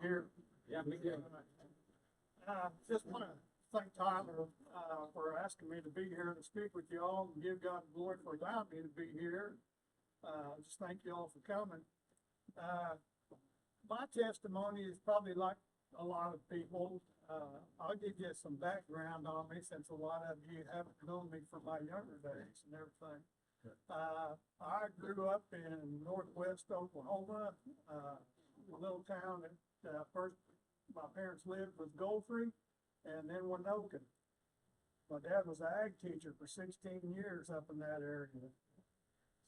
Here. Yeah, me too. Just want to thank Tyler for asking me to be here to speak with you all and give God glory for allowing me to be here. Just thank you all for coming. My testimony is probably like a lot of people. I'll give you some background on me since a lot of you haven't known me from my younger days and everything. I grew up in northwest Oklahoma, a little town that first my parents lived was Goldfrey and then Winoka. My dad was an ag teacher for 16 years up in that area.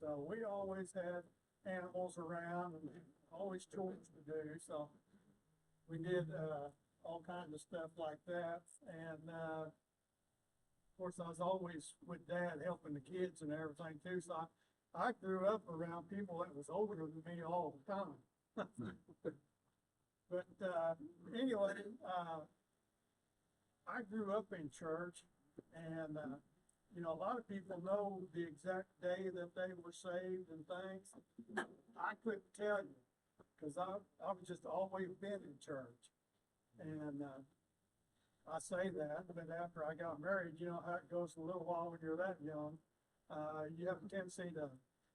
So we always had animals around and always chores to do. So we did all kinds of stuff like that. And of course, I was always with Dad helping the kids and everything too. So I grew up around people that was older than me all the time. But anyway, I grew up in church, and you know, a lot of people know the exact day that they were saved and things. I couldn't tell you because I've just always been in church, and I say that, but after I got married, you know how it goes a little while when you're that young. You have a tendency to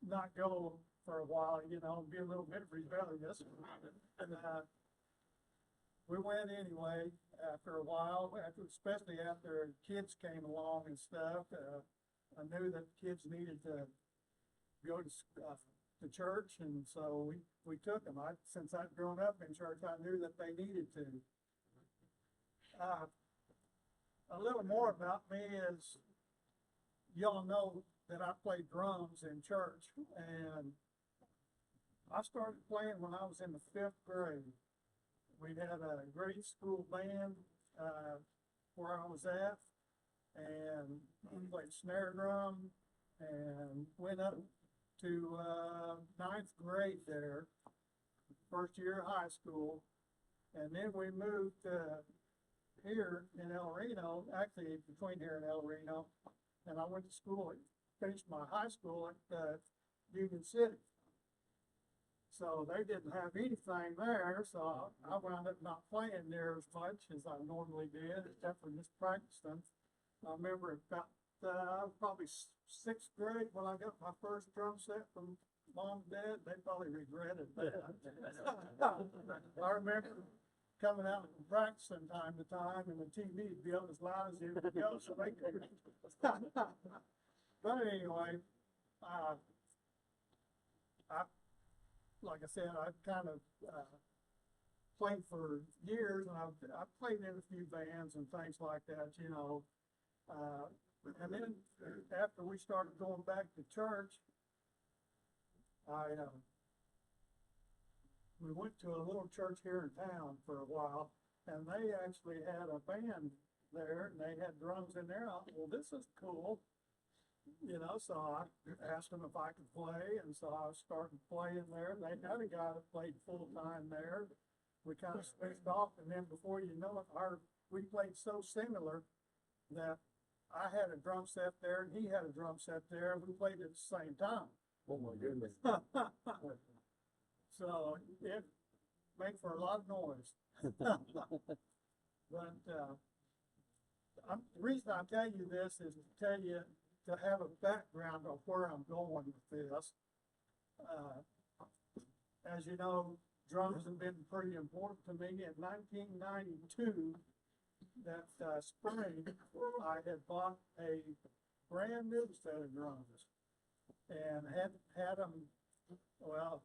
not go for a while, you know, and be a little bit rebellious. And we went anyway after a while, especially after kids came along and stuff. I knew that kids needed to go to church, and so we took them. Since I'd grown up in church, I knew that they needed to. A little more about me is, y'all know that I played drums in church, and I started playing when I was in the 5th grade. We had a grade school band where I was at, and I played snare drum, and went up to 9th grade there, first year of high school, and then we moved here in El Reno, actually between here and El Reno, and I went to school, finished my high school at Union City. So they didn't have anything there, so I wound up not playing there as much as I normally did, except for just practicing. I remember about, I was probably 6th grade when I got my first drum set from Mom and Dad. They probably regretted that. I remember coming out from practicing time to time, and the TV would be up as loud as it would go, so they couldn't. But anyway, like I said, I've kind of played for years, and I've played in a few bands and things like that, you know. And then after we started going back to church, we went to a little church here in town for a while, and they actually had a band there, and they had drums in there. I thought, well, this is cool. You know, so I asked them if I could play, and so I started playing there. They had a guy that played full time there. We kind of switched off, and then before you know it, we played so similar that I had a drum set there, and he had a drum set there, and we played at the same time. Oh my goodness. So it made for a lot of noise. But the reason I tell you this is to tell you, to have a background of where I'm going with this. As you know, drums have been pretty important to me. In 1992, that spring, I had bought a brand new set of drums and had them, well,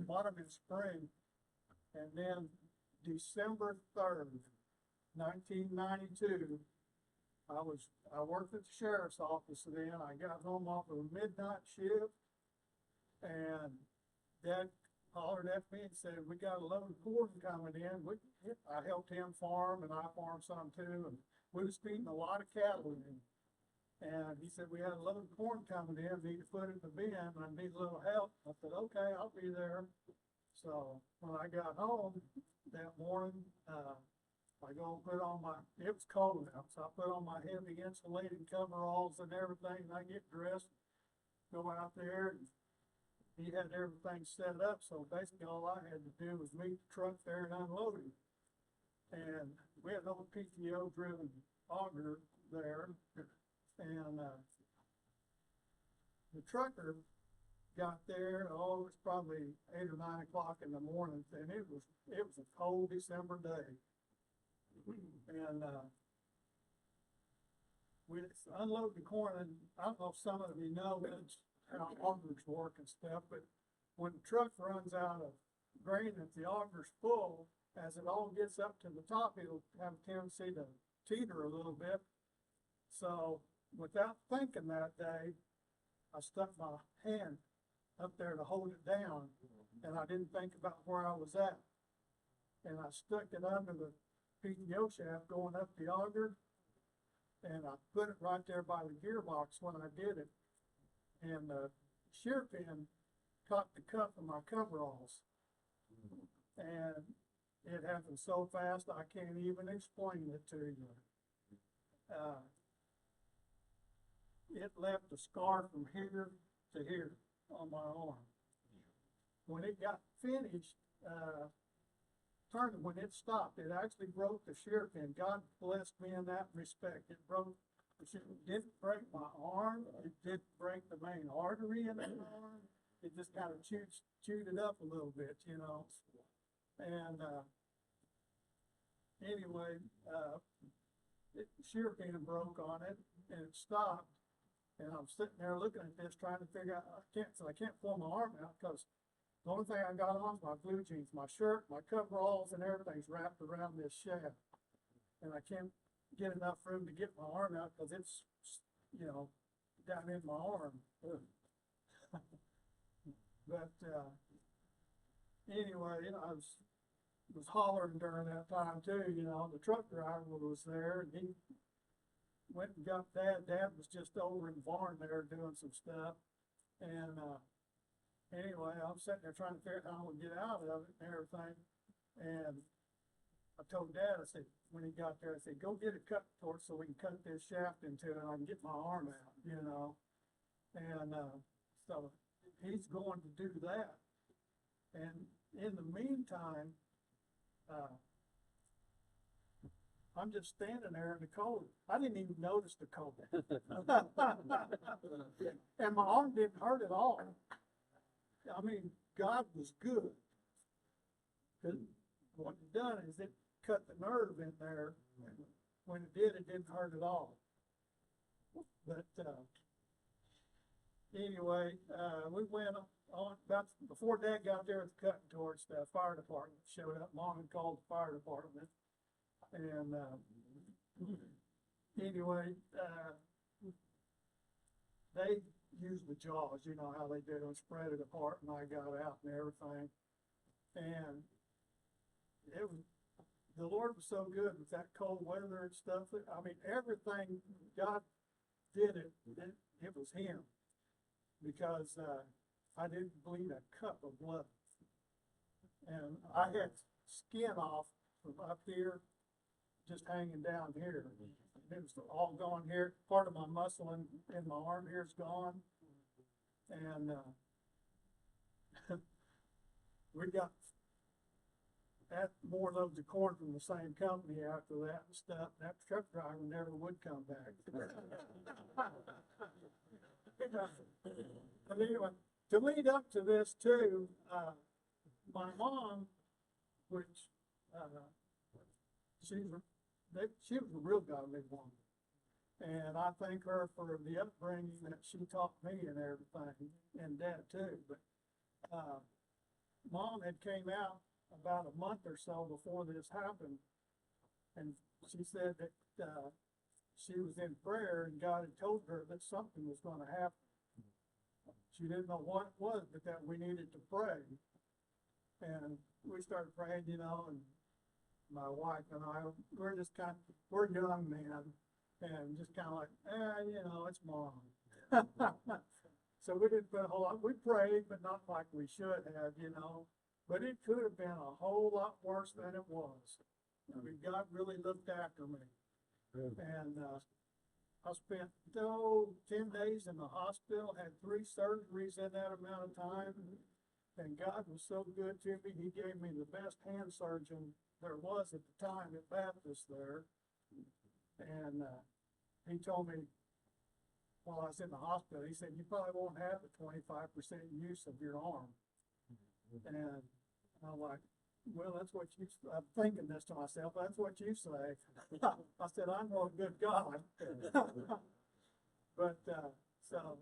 bought them in spring, and then December 3rd, 1992, I worked at the sheriff's office then. I got home off of a midnight shift, and Dad hollered at me and said, "We got a load of corn coming in." I helped him farm, and I farmed some too, and we was feeding a lot of cattle in. And he said, "We had a load of corn coming in, need to put it in the bin, and I need a little help." I said, "Okay, I'll be there." So when I got home that morning, I go and put on it was cold out, so I put on my heavy insulated coveralls and everything, and I get dressed, go out there, and he had everything set up, so basically all I had to do was meet the truck there and unload him. And we had an old PTO driven auger there, and, the trucker got there, oh, it was probably 8 or 9 o'clock in the morning, and it was a cold December day. And, we unload the corn, and I don't know if some of you know that's how augers work and stuff, but when the truck runs out of grain, if the auger's full, as it all gets up to the top, it'll have a tendency to teeter a little bit. So without thinking that day, I stuck my hand up there to hold it down, and I didn't think about where I was at. And I stuck it under the PTO shaft going up the auger, and I put it right there by the gearbox when I did it. And the shear pin caught the cup of my coveralls. And it happened so fast I can't even explain it to you. It left a scar from here to here on my arm. When it got finished, when it stopped, it actually broke the shear pin. God blessed me in that respect. It broke, it didn't break my arm. It didn't break the main artery in the arm. It just kind of chewed it up a little bit, you know. And, anyway, the shear pin broke on it, and it stopped. And I'm sitting there looking at this, trying to figure out, I can't pull my arm out, because the only thing I got on is my blue jeans, my shirt, my coveralls, and everything's wrapped around this shaft. And I can't get enough room to get my arm out, because it's, you know, down in my arm. But, anyway, you know, I was hollering during that time too, you know. The truck driver was there, and he went and got Dad. Dad was just over in the barn there doing some stuff. And, anyway, I'm sitting there trying to figure out how I would get out of it and everything. And I told Dad, I said, when he got there, I said, go get a cut torch so we can cut this shaft into it and I can get my arm out, you know. And, so he's going to do that. And in the meantime, I'm just standing there in the cold. I didn't even notice the cold. And my arm didn't hurt at all. I mean, God was good. Because what it done is it cut the nerve in there. When it did, it didn't hurt at all. But, anyway, we went on about before Dad got there with the cutting torch, the fire department showed up. Mom had called the fire department. And, anyway, they used the jaws, you know how they do, and spread it apart, and I got out and everything. And it was, the Lord was so good with that cold weather and stuff. I mean, everything God did it was Him. Because, I didn't bleed a cup of blood. And I had skin off from up here, just hanging down here. It was all gone here. Part of my muscle in my arm here is gone. And, we got more loads of corn from the same company after that and stuff. That truck driver never would come back. But anyway, to lead up to this too, my mom, which, she was a real godly woman. And I thank her for the upbringing that she taught me and everything, and Dad too. But, Mom had came out about a month or so before this happened, and she said that, she was in prayer and God had told her that something was going to happen. She didn't know what it was, but that we needed to pray. And we started praying, you know, and my wife and I, we're young men, and just kind of like, you know, it's Mom. So we didn't put a whole lot, we prayed, but not like we should have, you know. But it could have been a whole lot worse than it was. I mean, God really looked after me. And, I spent, 10 days in the hospital, had 3 surgeries in that amount of time. And God was so good to me, he gave me the best hand surgeon there was at the time at Baptist there. And, he told me while I was in the hospital, he said, you probably won't have the 25% use of your arm. And I'm like, well, that's what you, I'm thinking this to myself, that's what you say. I said, I know a good God. But, so,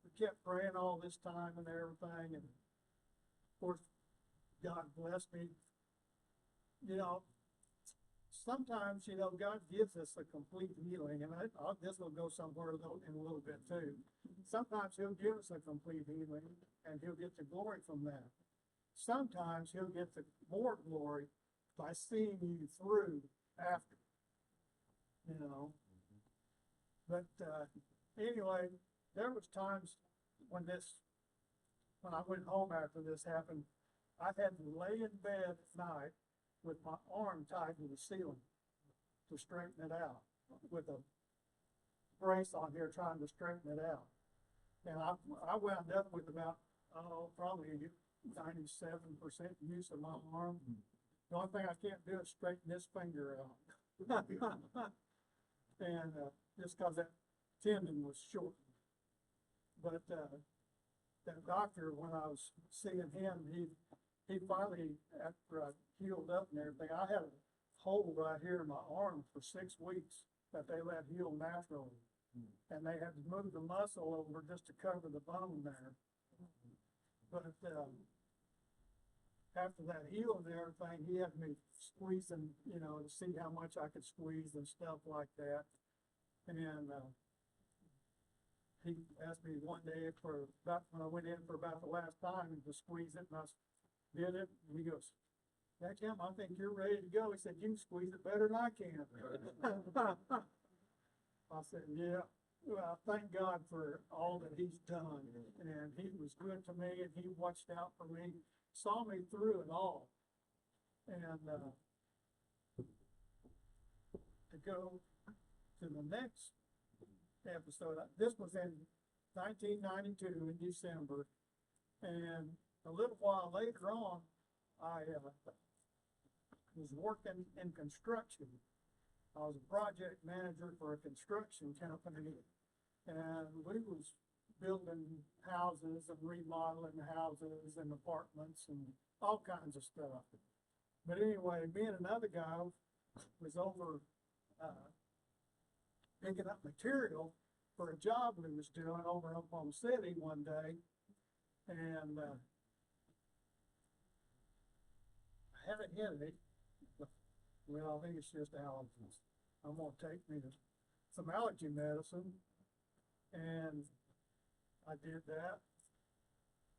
we kept praying all this time and everything, and of course, God blessed me. You know, sometimes, you know, God gives us a complete healing, and this will go somewhere in a little bit too. Sometimes he'll give us a complete healing, and he'll get the glory from that. Sometimes he'll get the more glory by seeing you through after, you know. But, anyway, there was times when I went home after this happened, I had to lay in bed at night with my arm tied to the ceiling to straighten it out, with a brace on here trying to straighten it out. And I wound up with about, probably 97% use of my arm. The only thing I can't do is straighten this finger out. And, just cause that tendon was short. But, that doctor, when I was seeing him, he finally, after I healed up and everything, I had a hole right here in my arm for 6 weeks that they let heal naturally. And they had to move the muscle over just to cover the bone there. But, after that healing and everything, he had me squeezing, you know, to see how much I could squeeze and stuff like that. And, he asked me one day when I went in for about the last time to squeeze it, and I did it, and he goes, "Yeah, Tim, I think you're ready to go." He said, "You can squeeze it better than I can." I said, "Yeah, well, thank God for all that he's done." And he was good to me, and he watched out for me, saw me through it all. And, to go to the next episode, this was in 1992 in December, and a little while later on, I was working in construction. I was a project manager for a construction company, and we was building houses and remodeling houses and apartments and all kinds of stuff. But anyway, me and another guy was over picking up material for a job we was doing over in Oklahoma City one day, and I had a headache. Well, I think it's just allergies. I'm gonna take me to some allergy medicine, and I did that,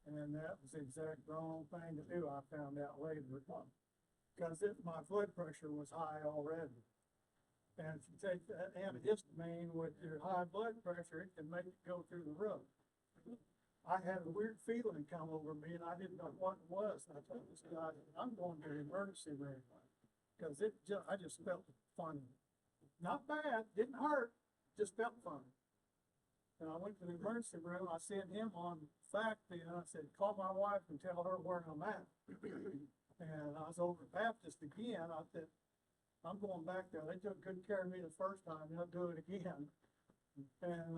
and that was the exact wrong thing to do. I found out later, because my blood pressure was high already. And if you take that antihistamine with your high blood pressure, it can make it go through the roof. I had a weird feeling come over me, and I didn't know what it was. And I told this guy, I'm going to the emergency room, because I just felt funny. Not bad, didn't hurt, just felt funny. And I went to the emergency room. I sent him on fax, and I said, call my wife and tell her where I'm at. And I was over at Baptist again. I said, I'm going back there. They took good care of me the first time. They'll do it again. And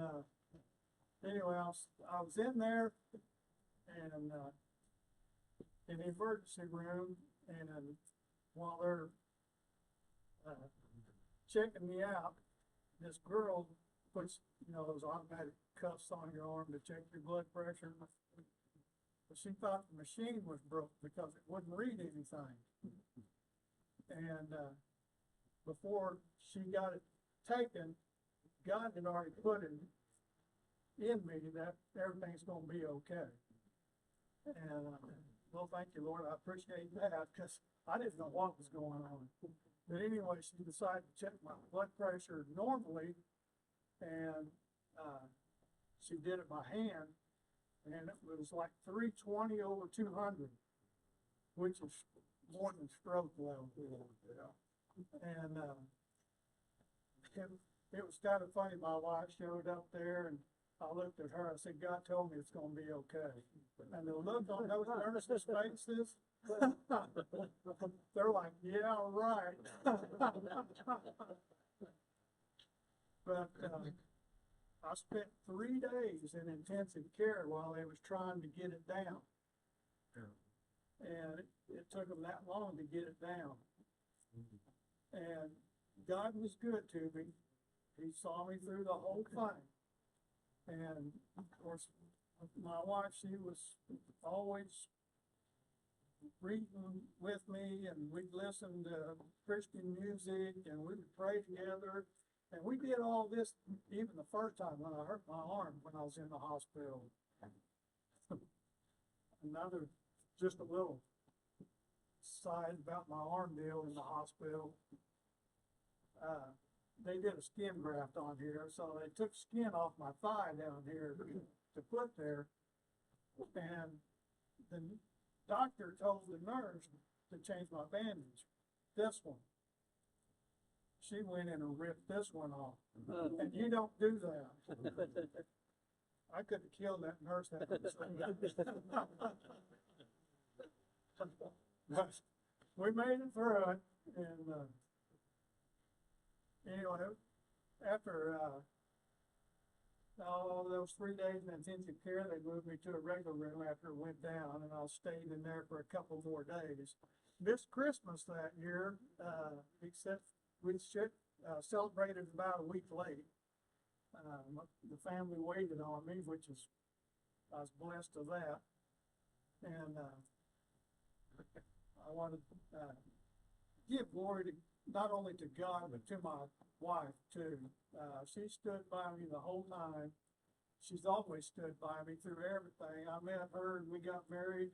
anyway, I was in there, and in the emergency room, and while they're checking me out, this girl puts, those automatic cuffs on your arm to check your blood pressure. But she thought the machine was broke because it wouldn't read anything. And before she got it taken, God had already put it in me that everything's going to be okay. And well, thank you, Lord. I appreciate that, because I didn't know what was going on. But anyway, she decided to check my blood pressure normally, and she did it by hand, and it was like 320 over 200, which is more than stroke level. And it was kind of funny, my wife showed up there and I looked at her, I said, God told me it's gonna be okay. And the look on those nurses' faces, they're like, yeah, right. But, I spent 3 days in intensive care while they was trying to get it down. And it took them that long to get it down. And God was good to me. He saw me through the whole thing. And of course, my wife, she was always reading with me, and we'd listen to Christian music, and we would pray together. And we did all this even the first time when I hurt my arm when I was in the hospital. Another, just a little side about my arm deal in the hospital. They did a skin graft on here, so they took skin off my thigh down here to put there. And the doctor told the nurse to change my bandage, this one. She went in and ripped this one off, and you don't do that. I could have killed that nurse that But we made it through it, and anyway, after all those 3 days in intensive care, they moved me to a regular room after it went down, and I stayed in there for a couple more days. This Christmas that year, we celebrated about a week late. The family waited on me, which is, I was blessed of that. And I want to give glory to not only to God, but to my wife too. She stood by me the whole time. She's always stood by me through everything. I met her and we got married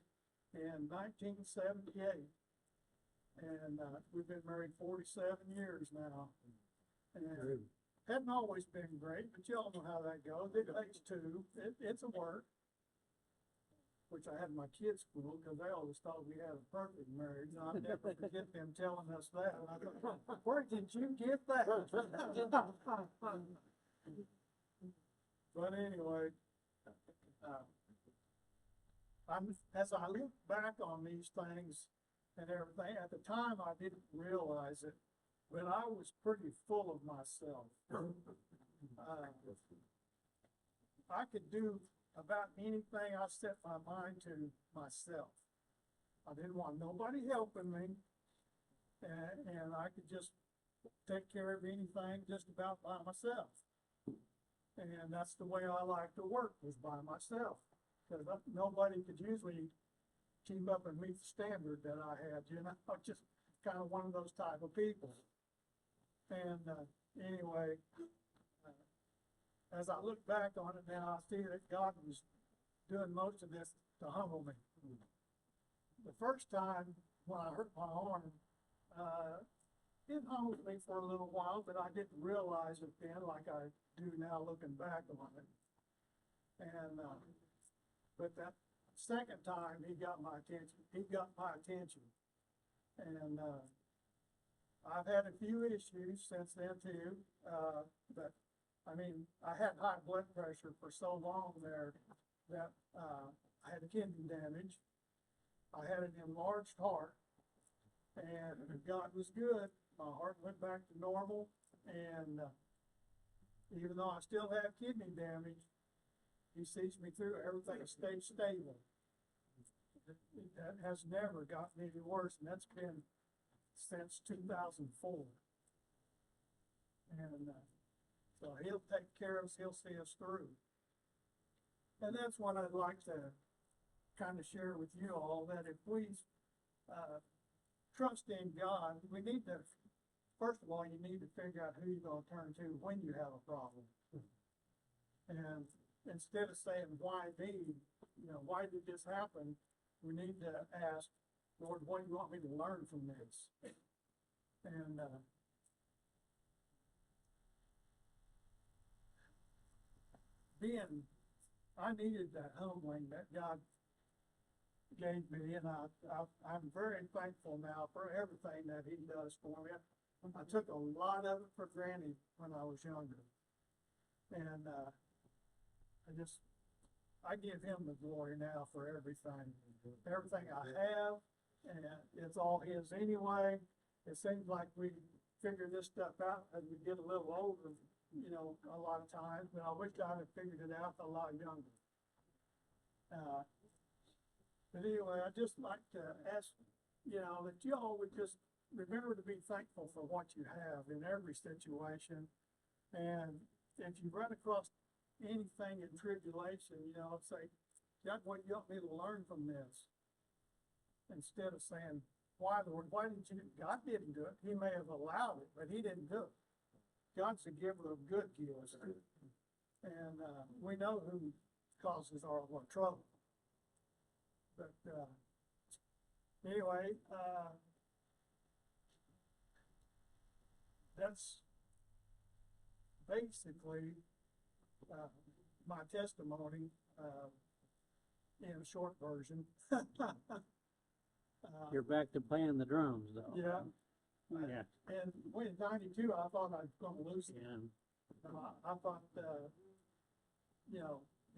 in 1978. And we've been married 47 years now. And hadn't always been great, but y'all know how that goes. It takes two. It's a work. Which I had in my kids' school, because they always thought we had a perfect marriage. And I'll never forget them telling us that. And I thought, where did you get that? But anyway, as I look back on these things and everything, at the time I didn't realize it, but I was pretty full of myself. I could do about anything I set my mind to myself. I didn't want nobody helping me, and I could just take care of anything just about by myself. And that's the way I like to work, was by myself, because nobody could usually keep up and meet the standard that I had, you know, just kind of one of those type of people. And anyway, as I look back on it now, I see that God was doing most of this to humble me. The first time when I hurt my arm, it humbled me for a little while, but I didn't realize it then like I do now looking back on it. And, but that second time he got my attention. He got my attention. And I've had a few issues since then too, but I mean, I had high blood pressure for so long there that I had a kidney damage. I had an enlarged heart, and God was good. My heart went back to normal, and even though I still have kidney damage, He sees me through. Everything stayed stable. That has never gotten any worse, and that's been since 2004. And so He'll take care of us, He'll see us through. And that's what I'd like to kind of share with you all, that if we trust in God, we need to, first of all, you need to figure out who you're going to turn to when you have a problem. And instead of saying, why me, you know, why did this happen? We need to ask, Lord, what do you want me to learn from this? And I needed that humbling that God gave me, and I'm very thankful now for everything that He does for me. I took a lot of it for granted when I was younger. And, I give him the glory now for everything. Everything I have, and it's all his anyway. It seems like we figure this stuff out as we get a little older, a lot of times, but I wish I had figured it out a lot younger. But anyway, I'd just like to ask, that y'all would just remember to be thankful for what you have in every situation. And if you run across anything in tribulation, say, God, what do you want me to learn from this? Instead of saying, why, Lord, why didn't you? God didn't do it. He may have allowed it, but he didn't do it. God's the giver of good gifts. And we know who causes all of our trouble. But anyway, that's basically my testimony in a short version. You're back to playing the drums though. Yeah. Yeah. And when in '92, I thought I was going to lose it. Yeah. I thought, the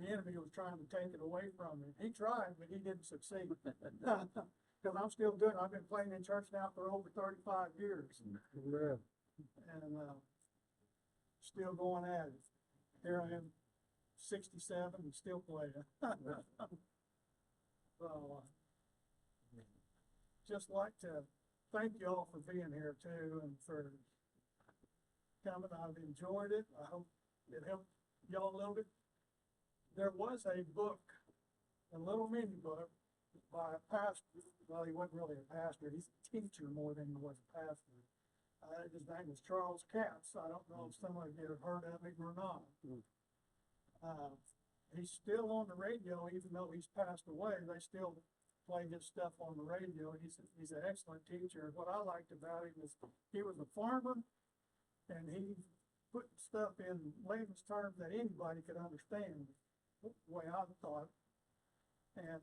enemy was trying to take it away from me. He tried, but he didn't succeed. Because I'm still doing it. I've been playing in church now for over 35 years. Yeah. And still going at it. Here I am, 67, and still playing. So, just like to thank you all for being here too, and for coming. I've enjoyed it. I hope it helped y'all a little bit. There was a book, a little mini book by a pastor. Well, he wasn't really a pastor. He's a teacher more than he was a pastor. His name was Charles Capps. I don't know if some of you have heard of him or not. He's still on the radio, even though he's passed away. They still play his stuff on the radio. He's an excellent teacher. What I liked about him is he was a farmer, and he put stuff in layman's terms that anybody could understand, the way I thought. And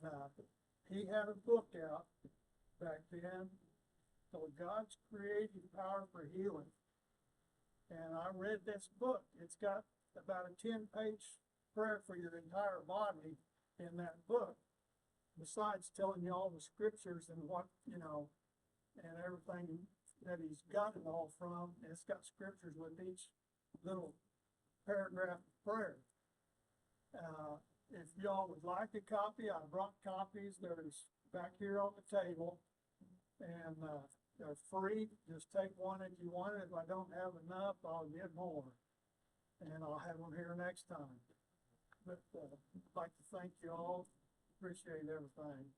he had a book out back then called God's Creative Power for Healing. And I read this book. It's got about a 10-page prayer for your entire body in that book, besides telling you all the scriptures and what, and everything that he's got it all from. It's got scriptures with each little paragraph of prayer. If y'all would like a copy, I brought copies. There's back here on the table, and they're free. Just take one if you want it. If I don't have enough, I'll get more, and I'll have them here next time. But I'd like to thank you all. Appreciate everything.